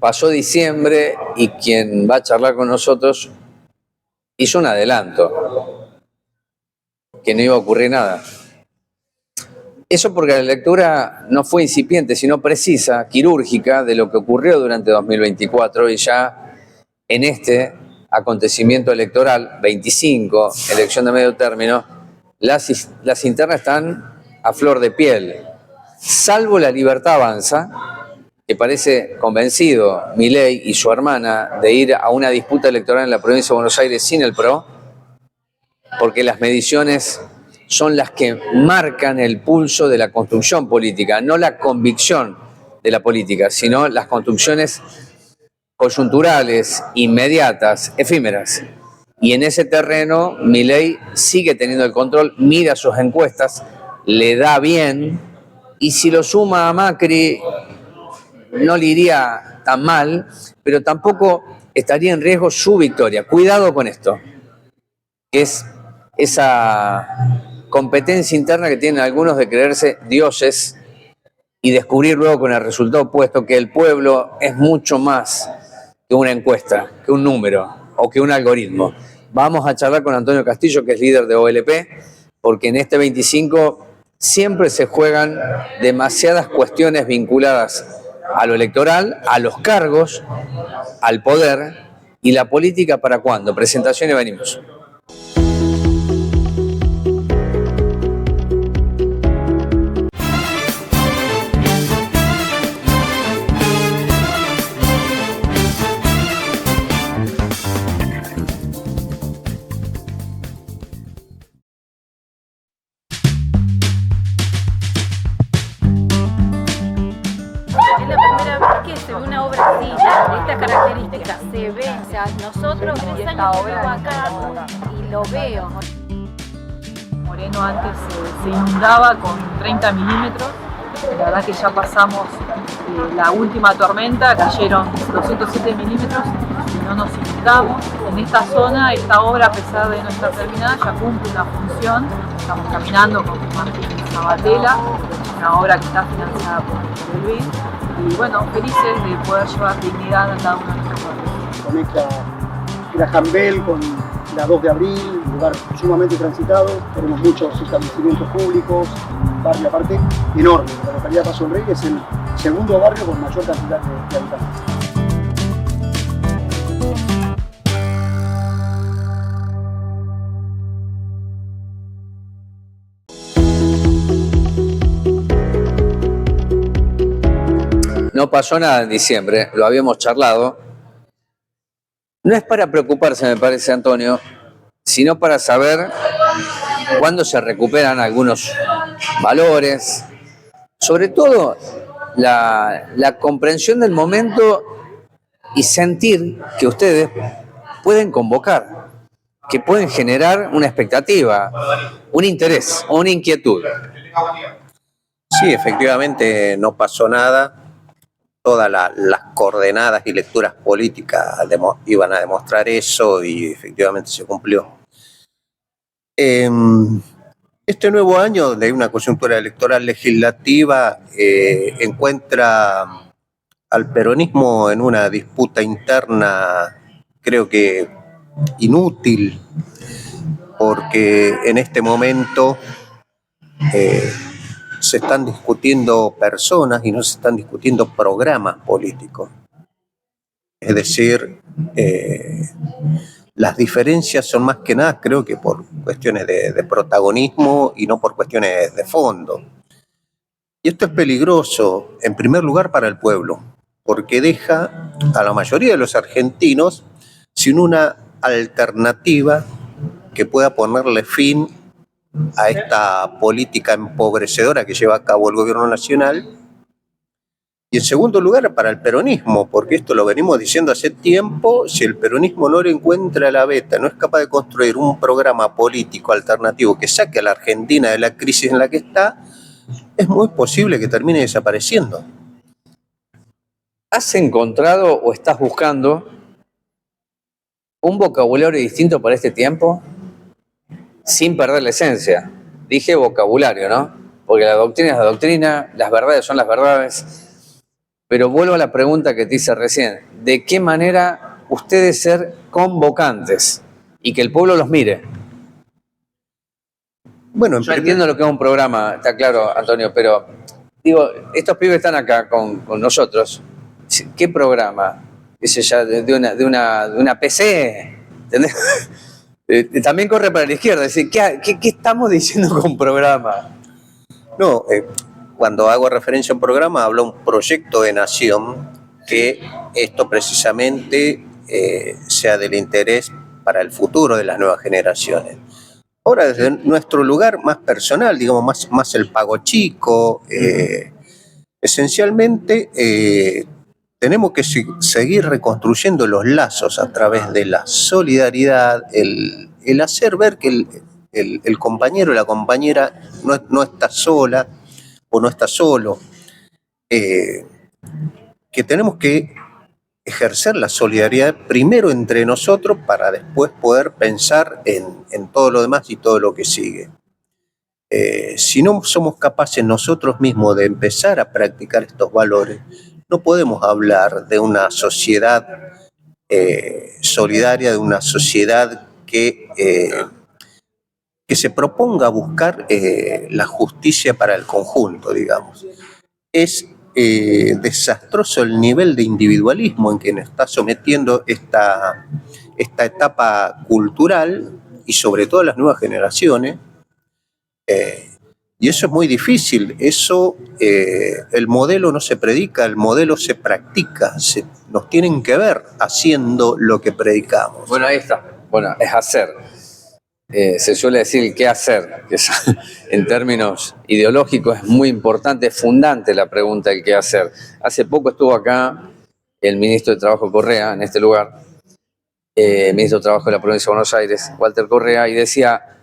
Pasó diciembre y quien va a charlar con nosotros hizo un adelanto, que no iba a ocurrir nada. Eso porque la lectura no fue incipiente, sino precisa, quirúrgica, de lo que ocurrió durante 2024 y ya en este acontecimiento electoral, 25, elección de medio término, las internas están a flor de piel. Salvo La Libertad Avanza, que parece convencido Milei y su hermana de ir a una disputa electoral en la provincia de Buenos Aires sin el PRO, porque las mediciones son las que marcan el pulso de la construcción política, no la convicción de la política, sino las construcciones coyunturales, inmediatas, efímeras. Y en ese terreno Milei sigue teniendo el control, mira sus encuestas, le da bien, y si lo suma a Macri no le iría tan mal, pero tampoco estaría en riesgo su victoria. Cuidado con esto, que es esa competencia interna que tienen algunos de creerse dioses y descubrir luego con el resultado opuesto que el pueblo es mucho más que una encuesta, que un número o que un algoritmo. Vamos a charlar con Antonio Castillo, que es líder de OLP, porque en este 25 siempre se juegan demasiadas cuestiones vinculadas a lo electoral, a los cargos, al poder, y la política ¿para cuándo? Presentación y venimos. Es la primera vez que se ve una obra así, de estas características. Se ve, o sea, nosotros 3 años que vivo acá y lo veo. Moreno antes se inundaba con 30 milímetros. La verdad que ya pasamos la última tormenta, cayeron 207 milímetros y no nos inundamos. En esta zona, esta obra, a pesar de no estar terminada, ya cumple una función. Estamos caminando con Martín Sabatella, una obra que está financiada por el BID. Y bueno, felices de poder llevar dignidad a cada uno de nuestros pueblos. Conecta Graham Bell con la 2 de abril, un lugar sumamente transitado. Tenemos muchos establecimientos públicos, un barrio aparte enorme. La localidad Paso del Rey es el segundo barrio con mayor cantidad de habitantes. No pasó nada en diciembre, lo habíamos charlado. No es para preocuparse, me parece, Antonio, sino para saber cuándo se recuperan algunos valores, sobre todo la comprensión del momento y sentir que ustedes pueden convocar, que pueden generar una expectativa, un interés o una inquietud. Sí, efectivamente no pasó nada. Todas las coordenadas y lecturas políticas iban a demostrar eso y efectivamente se cumplió. Este nuevo año, donde hay una coyuntura electoral legislativa, encuentra al peronismo en una disputa interna, creo que inútil, porque en este momento se están discutiendo personas y no se están discutiendo programas políticos. Es decir, las diferencias son más que nada, creo que por cuestiones de protagonismo y no por cuestiones de fondo. Y esto es peligroso, en primer lugar, para el pueblo, porque deja a la mayoría de los argentinos sin una alternativa que pueda ponerle fin a esta política empobrecedora que lleva a cabo el gobierno nacional. Y en segundo lugar, para el peronismo, porque esto lo venimos diciendo hace tiempo, si el peronismo no le encuentra la veta, no es capaz de construir un programa político alternativo que saque a la Argentina de la crisis en la que está, es muy posible que termine desapareciendo. ¿Has encontrado o estás buscando un vocabulario distinto para este tiempo? Sin perder la esencia. Dije vocabulario, ¿no? Porque la doctrina es la doctrina, las verdades son las verdades. Pero vuelvo a la pregunta que te hice recién. ¿De qué manera ustedes ser convocantes y que el pueblo los mire? Bueno, Yo entiendo lo que es un programa, está claro, Antonio, pero digo, estos pibes están acá con nosotros. ¿Qué programa? Ese ya de una PC, ¿entendés? También corre para la izquierda. Es decir, ¿qué estamos diciendo con programa? no, cuando hago referencia a un programa, hablo de un proyecto de nación que esto precisamente sea del interés para el futuro de las nuevas generaciones. Ahora, desde nuestro lugar más personal, digamos, más el pago chico, esencialmente tenemos que seguir reconstruyendo los lazos a través de la solidaridad, el hacer ver que el compañero o la compañera no está sola o no está solo, que tenemos que ejercer la solidaridad primero entre nosotros para después poder pensar en todo lo demás y todo lo que sigue. Si no somos capaces nosotros mismos de empezar a practicar estos valores, no podemos hablar de una sociedad solidaria, de una sociedad que se proponga buscar la justicia para el conjunto, digamos. Es desastroso el nivel de individualismo en que nos está sometiendo esta etapa cultural y sobre todo las nuevas generaciones. Y eso es muy difícil, eso, el modelo no se predica, el modelo se practica, nos tienen que ver haciendo lo que predicamos. Bueno, ahí está. Bueno, es hacer. Se suele decir qué hacer, que es, en términos ideológicos es muy importante, es fundante la pregunta del qué hacer. Hace poco estuvo acá el ministro de Trabajo Correa, en este lugar, ministro de Trabajo de la provincia de Buenos Aires, Walter Correa, y decía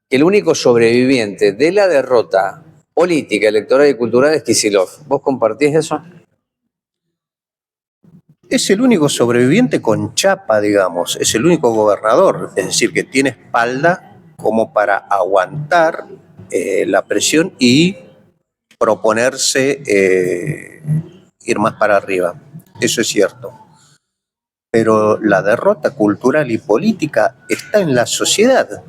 que el único sobreviviente de la derrota política, electoral y cultural es Kicillof. ¿Vos compartís eso? Es el único sobreviviente con chapa, digamos, es el único gobernador, es decir, que tiene espalda como para aguantar la presión y proponerse ir más para arriba. Eso es cierto. Pero la derrota cultural y política está en la sociedad.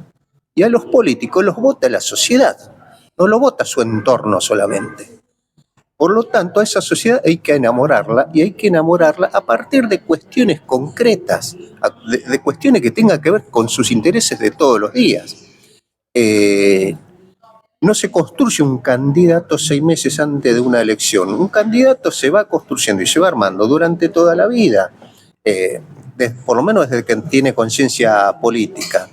Y a los políticos los vota la sociedad, no lo vota su entorno solamente. Por lo tanto, a esa sociedad hay que enamorarla, y hay que enamorarla a partir de cuestiones concretas, de cuestiones que tengan que ver con sus intereses de todos los días. No se construye un candidato 6 meses antes de una elección. Un candidato se va construyendo y se va armando durante toda la vida, por lo menos desde que tiene conciencia política.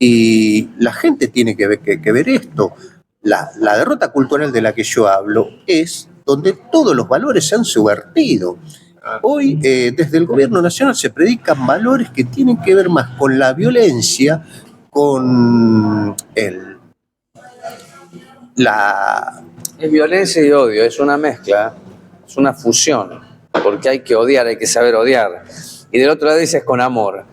Y la gente tiene que ver esto. La derrota cultural de la que yo hablo es donde todos los valores se han subvertido. Hoy, desde el gobierno nacional se predican valores que tienen que ver más con la violencia, con Es violencia y odio, es una mezcla, es una fusión, porque hay que odiar, hay que saber odiar. Y del otro lado dices con amor.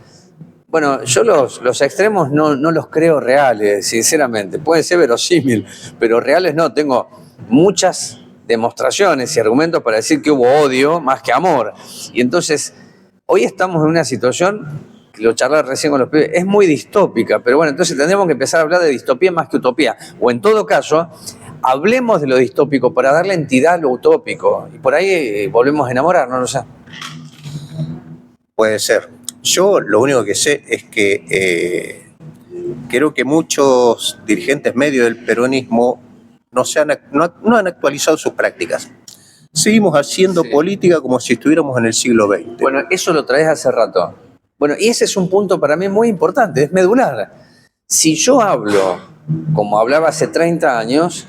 Bueno, yo los extremos no los creo reales, sinceramente. Pueden ser verosímil, pero reales no. Tengo muchas demostraciones y argumentos para decir que hubo odio más que amor. Y entonces, hoy estamos en una situación, que lo charlaba recién con los pibes, es muy distópica, pero bueno, entonces tendremos que empezar a hablar de distopía más que utopía. O en todo caso, hablemos de lo distópico para darle entidad a lo utópico. Y por ahí volvemos a enamorar, no lo sé. Puede ser. Yo lo único que sé es que creo que muchos dirigentes medios del peronismo no han actualizado sus prácticas. Seguimos haciendo política como si estuviéramos en el siglo XX. Bueno, eso lo traes hace rato. Bueno, y ese es un punto para mí muy importante, es medular. Si yo hablo como hablaba hace 30 años,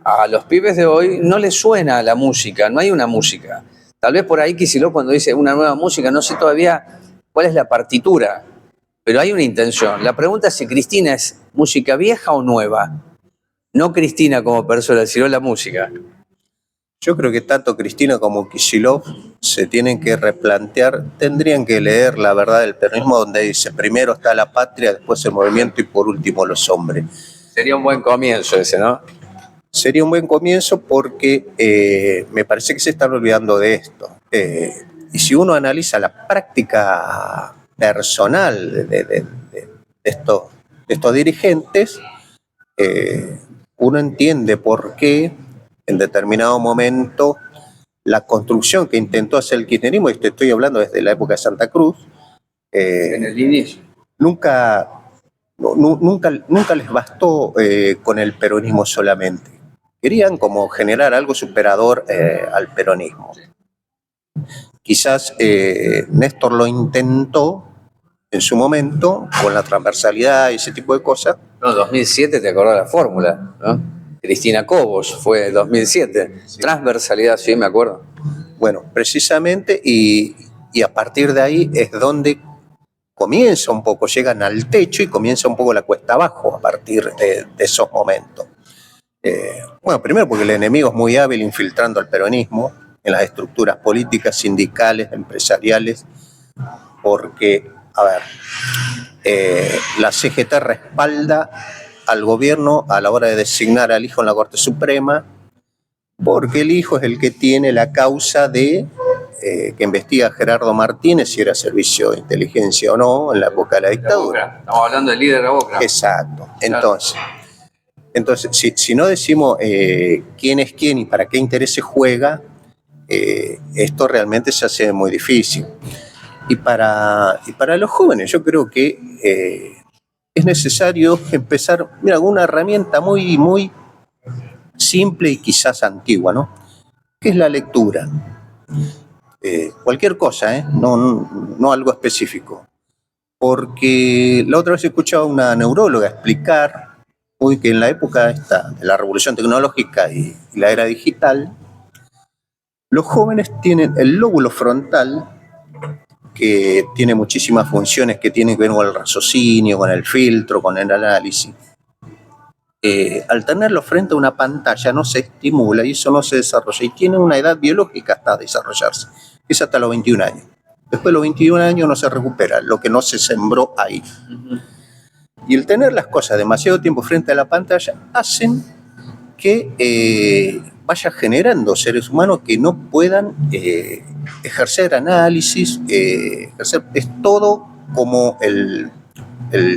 a los pibes de hoy no les suena la música, no hay una música. Tal vez por ahí Kicillof cuando dice una nueva música, no sé todavía cuál es la partitura, pero hay una intención. La pregunta es si Cristina es música vieja o nueva. No Cristina como persona, sino la música. Yo creo que tanto Cristina como Kicillof se tienen que replantear, tendrían que leer La verdad del peronismo, donde dice primero está la patria, después el movimiento y por último los hombres. Sería un buen comienzo ese, ¿no? sería un buen comienzo porque me parece que se están olvidando de esto. Y si uno analiza la práctica personal de estos dirigentes, uno entiende por qué en determinado momento la construcción que intentó hacer el kirchnerismo, y te estoy hablando desde la época de Santa Cruz, En el inicio. nunca les bastó con el peronismo solamente. Querían como generar algo superador al peronismo. Quizás Néstor lo intentó en su momento con la transversalidad y ese tipo de cosas. No, 2007 te acordás la fórmula, ¿no? Cristina Cobos fue 2007. Sí. Transversalidad, sí, me acuerdo. Bueno, precisamente, y a partir de ahí es donde comienza un poco, llegan al techo y comienza un poco la cuesta abajo a partir de esos momentos. Bueno, primero porque el enemigo es muy hábil infiltrando al peronismo en las estructuras políticas, sindicales, empresariales, porque, a ver, la CGT respalda al gobierno a la hora de designar al hijo en la Corte Suprema, porque el hijo es el que tiene la causa de que investiga a Gerardo Martínez si era servicio de inteligencia o no en la época de la dictadura. Estamos hablando del líder de la Boca. Exacto. Entonces si no decimos quién es quién y para qué intereses juega, esto realmente se hace muy difícil. Y para los jóvenes yo creo que es necesario empezar, mira, con una herramienta muy, muy simple y quizás antigua, ¿no? Que es la lectura. Cualquier cosa, no algo específico. Porque la otra vez escuchaba a una neuróloga explicar que en la época esta de la revolución tecnológica y la era digital, los jóvenes tienen el lóbulo frontal, que tiene muchísimas funciones que tienen que ver con el raciocinio, con el filtro, con el análisis. Al tenerlo frente a una pantalla no se estimula y eso no se desarrolla. Y tiene una edad biológica hasta desarrollarse. Es hasta los 21 años. Después de los 21 años no se recupera lo que no se sembró ahí. Uh-huh. Y el tener las cosas demasiado tiempo frente a la pantalla hacen que vaya generando seres humanos que no puedan ejercer análisis, es todo como el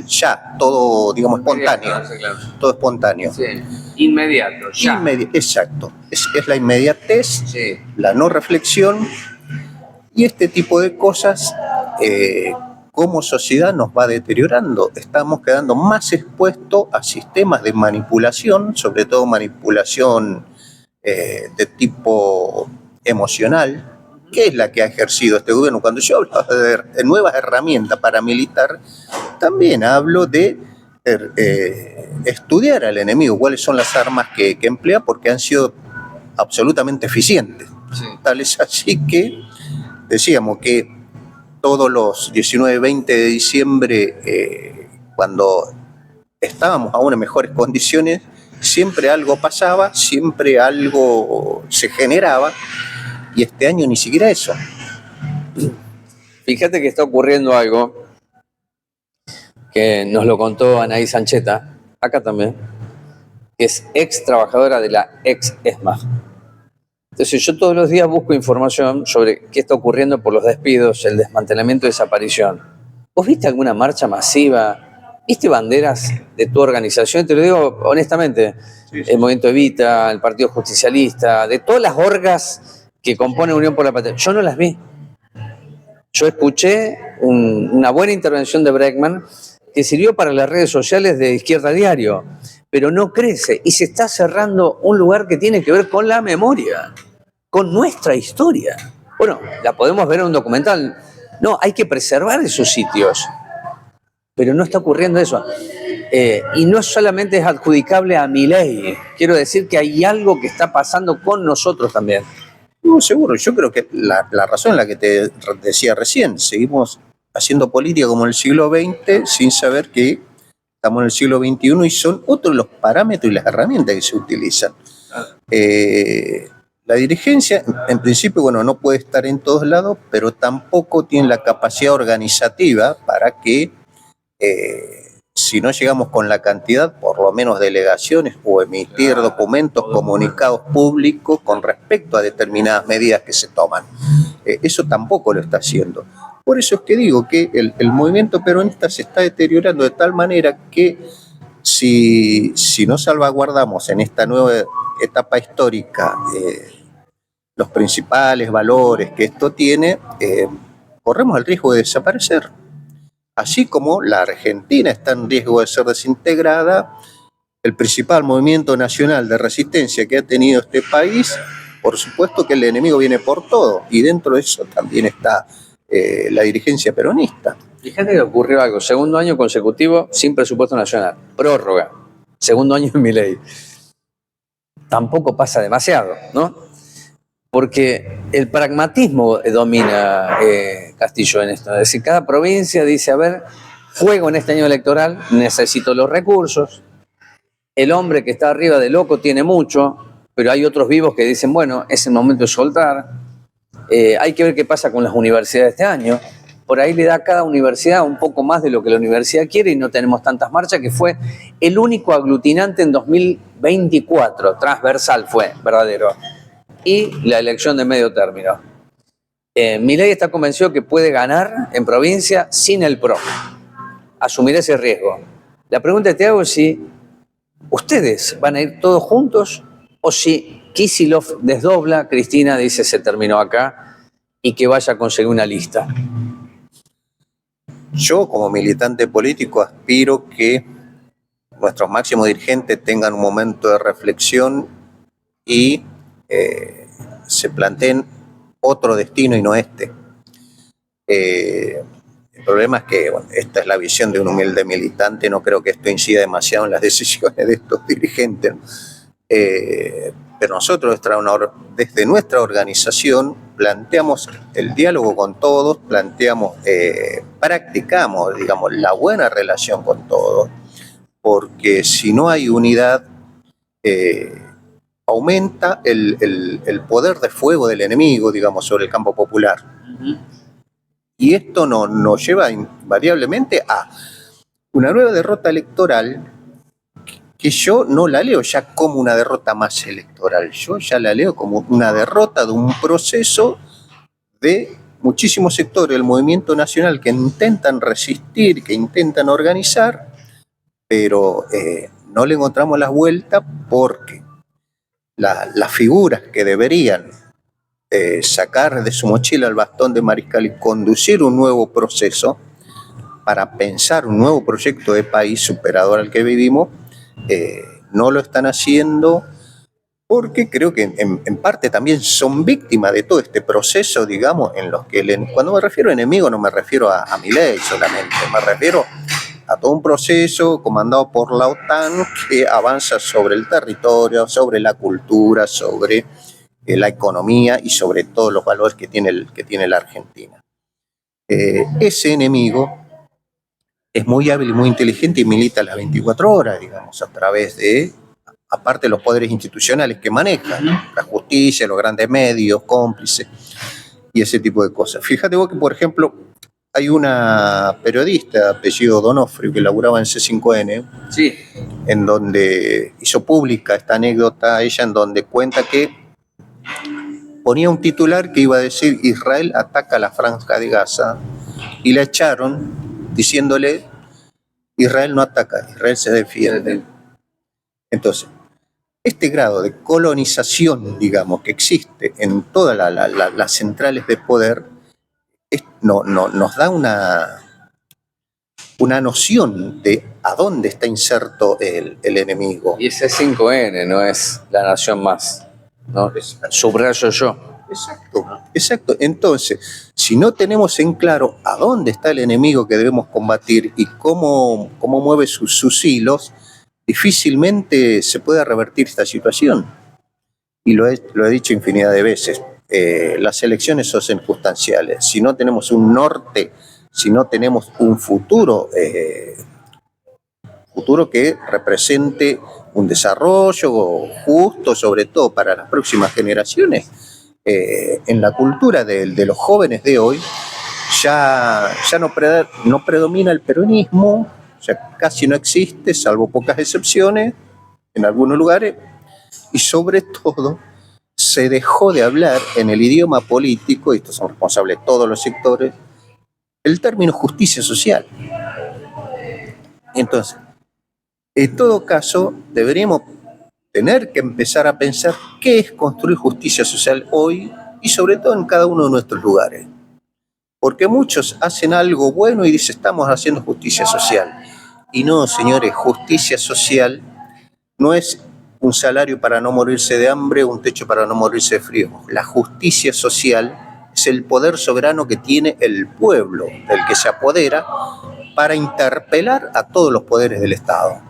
ya, todo, digamos, espontáneo. Claro. Todo espontáneo. Sí. Inmediato, ya. Exacto. Es la inmediatez, sí. La no reflexión, y este tipo de cosas como sociedad nos va deteriorando. Estamos quedando más expuestos a sistemas de manipulación, sobre todo manipulación de tipo emocional, que es la que ha ejercido este gobierno. Cuando yo hablo de nuevas herramientas paramilitar, también hablo de estudiar al enemigo, cuáles son las armas que emplea, porque han sido absolutamente eficientes. Sí. Tal es así que decíamos que todos los 19 y 20 de diciembre, cuando estábamos aún en mejores condiciones, siempre algo pasaba, siempre algo se generaba, y este año ni siquiera eso. Fíjate que está ocurriendo algo que nos lo contó Anaí Sancheta, acá también, que es ex trabajadora de la ex ESMA. Entonces yo todos los días busco información sobre qué está ocurriendo por los despidos, el desmantelamiento y desaparición. ¿Vos viste alguna marcha masiva? ¿Viste banderas de tu organización? Te lo digo honestamente, sí. El Movimiento Evita, el Partido Justicialista, de todas las orgas que componen Unión por la Patria. Yo no las vi. Yo escuché una buena intervención de Bregman que sirvió para las redes sociales de Izquierda Diario, pero no crece y se está cerrando un lugar que tiene que ver con la memoria, con nuestra historia. Bueno, la podemos ver en un documental. No, hay que preservar esos sitios, pero no está ocurriendo eso. Y no solamente es adjudicable a Milei, quiero decir que hay algo que está pasando con nosotros también. No, seguro, yo creo que la razón en la que te decía recién, seguimos haciendo política como en el siglo XX sin saber que estamos en el siglo XXI y son otros los parámetros y las herramientas que se utilizan. La dirigencia, en principio, bueno, no puede estar en todos lados, pero tampoco tiene la capacidad organizativa para que si no llegamos con la cantidad, por lo menos delegaciones o emitir documentos, comunicados públicos con respecto a determinadas medidas que se toman. Eso tampoco lo está haciendo. Por eso es que digo que el movimiento peronista se está deteriorando de tal manera que si no salvaguardamos en esta nueva etapa histórica los principales valores que esto tiene, corremos el riesgo de desaparecer. Así como la Argentina está en riesgo de ser desintegrada, el principal movimiento nacional de resistencia que ha tenido este país, por supuesto que el enemigo viene por todo, y dentro de eso también está la dirigencia peronista. Fíjate que ocurrió algo, segundo año consecutivo sin presupuesto nacional, prórroga, segundo año en Milei. Tampoco pasa demasiado, ¿no? Porque el pragmatismo domina Castillo en esto. Es decir, cada provincia dice, a ver, juego en este año electoral, necesito los recursos. El hombre que está arriba de loco tiene mucho, pero hay otros vivos que dicen, bueno, es el momento de soltar. Hay que ver qué pasa con las universidades este año. Por ahí le da a cada universidad un poco más de lo que la universidad quiere y no tenemos tantas marchas, que fue el único aglutinante en 2024, transversal fue, verdadero. Y la elección de medio término. Milei está convencido que puede ganar en provincia sin el PRO. Asumir ese riesgo. La pregunta que te hago es si ustedes van a ir todos juntos o si Kicillof desdobla, Cristina dice se terminó acá y que vaya a conseguir una lista. Yo, como militante político, aspiro que nuestros máximos dirigentes tengan un momento de reflexión y se planteen otro destino y no este. El problema es que, bueno, esta es la visión de un humilde militante, no creo que esto incida demasiado en las decisiones de estos dirigentes. Pero nosotros, desde nuestra organización, planteamos el diálogo con todos, practicamos, digamos, la buena relación con todos, porque si no hay unidad, aumenta el poder de fuego del enemigo, digamos, sobre el campo popular. Y esto nos lleva invariablemente a una nueva derrota electoral, que yo no la leo ya como una derrota más electoral, yo ya la leo como una derrota de un proceso de muchísimos sectores del movimiento nacional que intentan resistir, que intentan organizar, pero no le encontramos las vueltas porque las figuras que deberían sacar de su mochila el bastón de mariscal y conducir un nuevo proceso para pensar un nuevo proyecto de país superador al que vivimos, no lo están haciendo porque creo que en parte también son víctimas de todo este proceso, digamos, en los que cuando me refiero a enemigo no me refiero a Milei solamente, me refiero a todo un proceso comandado por la OTAN que avanza sobre el territorio, sobre la cultura, sobre la economía y sobre todos los valores que tiene la Argentina. Ese enemigo es muy hábil y muy inteligente y milita las 24 horas, digamos, a través de, aparte de los poderes institucionales que manejan, la justicia, los grandes medios, cómplices y ese tipo de cosas. Fíjate vos que, por ejemplo, hay una periodista de apellido Donofrio que laburaba en C5N, Sí. en donde hizo pública esta anécdota, ella en donde cuenta que ponía un titular que iba a decir Israel ataca la franja de Gaza y la echaron diciéndole Israel no ataca, Israel se defiende. Entonces, este grado de colonización, digamos, que existe en todas las centrales de poder, nos da una noción de a dónde está inserto el enemigo. Y ese 5N no es la nación más, ¿no? Subrayo yo. Exacto. Entonces, si no tenemos en claro a dónde está el enemigo que debemos combatir y cómo mueve sus hilos, difícilmente se puede revertir esta situación. Y lo he dicho infinidad de veces. Las elecciones son circunstanciales. Si no tenemos un norte, si no tenemos un futuro que represente un desarrollo justo, sobre todo para las próximas generaciones, en la cultura de los jóvenes de hoy ya no predomina el peronismo, O sea, casi no existe, salvo pocas excepciones en algunos lugares, y sobre todo se dejó de hablar en el idioma político, y estos son responsables todos los sectores, el término justicia social. Entonces, en todo caso, deberíamos tener que empezar a pensar qué es construir justicia social hoy y sobre todo en cada uno de nuestros lugares. Porque muchos hacen algo bueno y dicen, estamos haciendo justicia social. Y no, señores, justicia social no es un salario para no morirse de hambre, un techo para no morirse de frío. La justicia social es el poder soberano que tiene el pueblo, del que se apodera, para interpelar a todos los poderes del Estado.